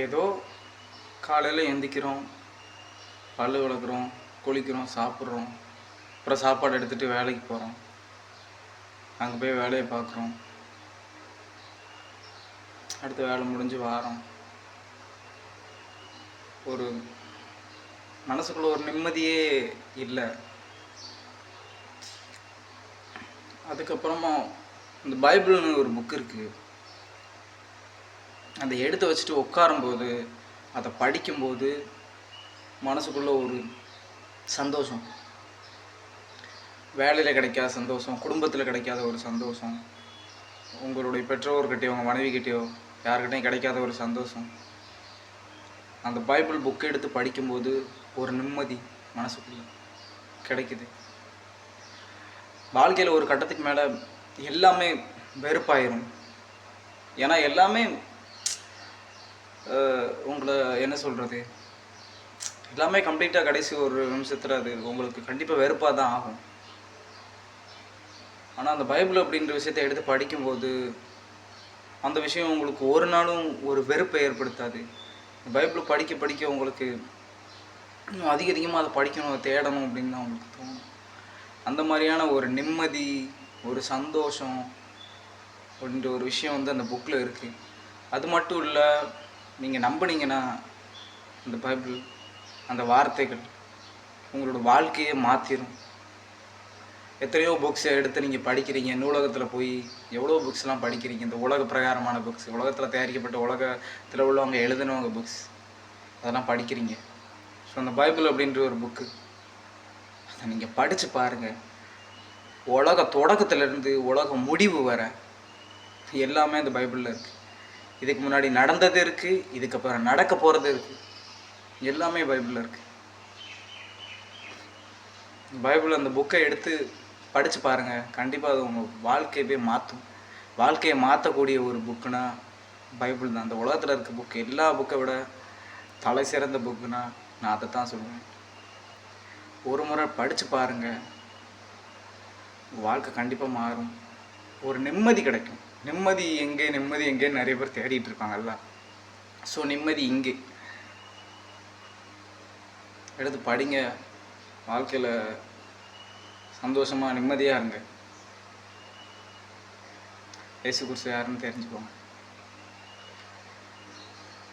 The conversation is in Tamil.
ஏதோ காலையில் எந்திக்கிறோம், பல் விளக்குறோம், குளிக்கிறோம், சாப்பிட்றோம், அப்புறம் சாப்பாடு எடுத்துகிட்டு வேலைக்கு போகிறோம், அங்கே போய் வேலையை பார்க்குறோம், அடுத்த வேலை முடிஞ்சு வாரோம். ஒரு மனசுக்குள்ள ஒரு நிம்மதியே இல்லை. அதுக்கப்புறமா இந்த பைபிள்னு ஒரு புக் இருக்குது. அதை எடுத்து வச்சுட்டு உட்காரும்போது, அதை படிக்கும்போது மனசுக்குள்ள ஒரு சந்தோஷம். வேலையில் கிடைக்காத சந்தோஷம், குடும்பத்தில் கிடைக்காத ஒரு சந்தோஷம், உங்களுடைய பெற்றோர்கிட்டயோ உங்கள் மனைவிக்கிட்டேயோ யாருக்கிட்டையும் கிடைக்காத ஒரு சந்தோஷம். அந்த பைபிள் புக்கை எடுத்து படிக்கும்போது ஒரு நிம்மதி மனசுக்குள்ள கிடைக்குது. வாழ்க்கையில் ஒரு கட்டத்துக்கு மேலே எல்லாமே வெறுப்பாயிரும். ஏன்னா எல்லாமே உங்களை என்ன சொல்கிறது, எல்லாமே கம்ப்ளீட்டாக கடைசி ஒரு நிமிஷத்தில் அது உங்களுக்கு கண்டிப்பாக வெறுப்பாக தான் ஆகும். ஆனால் அந்த பைபிள் அப்படின்ற விஷயத்தை எடுத்து படிக்கும்போது அந்த விஷயம் உங்களுக்கு ஒரு நாளும் ஒரு வெறுப்பை ஏற்படுத்தாது. பைபிள் படிக்க படிக்க உங்களுக்கு அதிகமாக அதை படிக்கணும், தேடணும் அப்படின்னு தான் உங்களுக்கு தோணும். அந்த மாதிரியான ஒரு நிம்மதி, ஒரு சந்தோஷம் அப்படின்ற ஒரு விஷயம் அந்த புக்கில் இருக்குது. அது மட்டும் இல்லை, நீங்கள் நம்பினீங்கன்னா அந்த பைபிள், அந்த வார்த்தைகள் உங்களோட வாழ்க்கையை மாற்றிடும். எத்தனையோ புக்ஸை எடுத்து நீங்கள் படிக்கிறீங்க, நூலகத்தில் போய் எவ்வளோ புக்ஸ்லாம் படிக்கிறீங்க. இந்த உலக பிரகாரமான புக்ஸ், உலகத்தில் தயாரிக்கப்பட்ட உலகத்தில் உள்ளவங்க எழுதினவங்க புக்ஸ், அதெல்லாம் படிக்கிறீங்க. ஸோ அந்த பைபிள் அப்படின்ற ஒரு புக்கு, அதை நீங்கள் படித்து பாருங்கள். உலக தொடக்கத்திலேருந்து உலக முடிவு வர எல்லாமே அந்த பைபிளில் இருக்குது. இதுக்கு முன்னாடி நடந்தது இருக்குது, இதுக்கப்புறம் நடக்க போகிறது இருக்குது, எல்லாமே பைபிளில் இருக்குது. பைபிள் அந்த புக்கை எடுத்து படித்து பாருங்கள். கண்டிப்பாக அது உங்கள் வாழ்க்கையவே மாற்றும். வாழ்க்கையை மாற்றக்கூடிய ஒரு புக்குனா பைபிள் தான். அந்த உலகத்தில் இருக்க புக்கு, எல்லா புக்கை விட தலை சிறந்த புக்குனா நான் அதை தான் சொல்லுவேன். ஒரு முறை படித்து பாருங்கள், வாழ்க்கை கண்டிப்பாக மாறும். ஒரு நிம்மதி கிடைக்கும். நிம்மதி எங்கே நிறைய பேர் தேடிட்டு இருக்காங்கல்ல. ஸோ நிம்மதி இங்கே எடுத்து படிங்க. வாழ்க்கையில் சந்தோஷமாக நிம்மதியாக இருங்க. இயேசு கிறிஸ்து யாருன்னு தெரிஞ்சுக்கோங்க.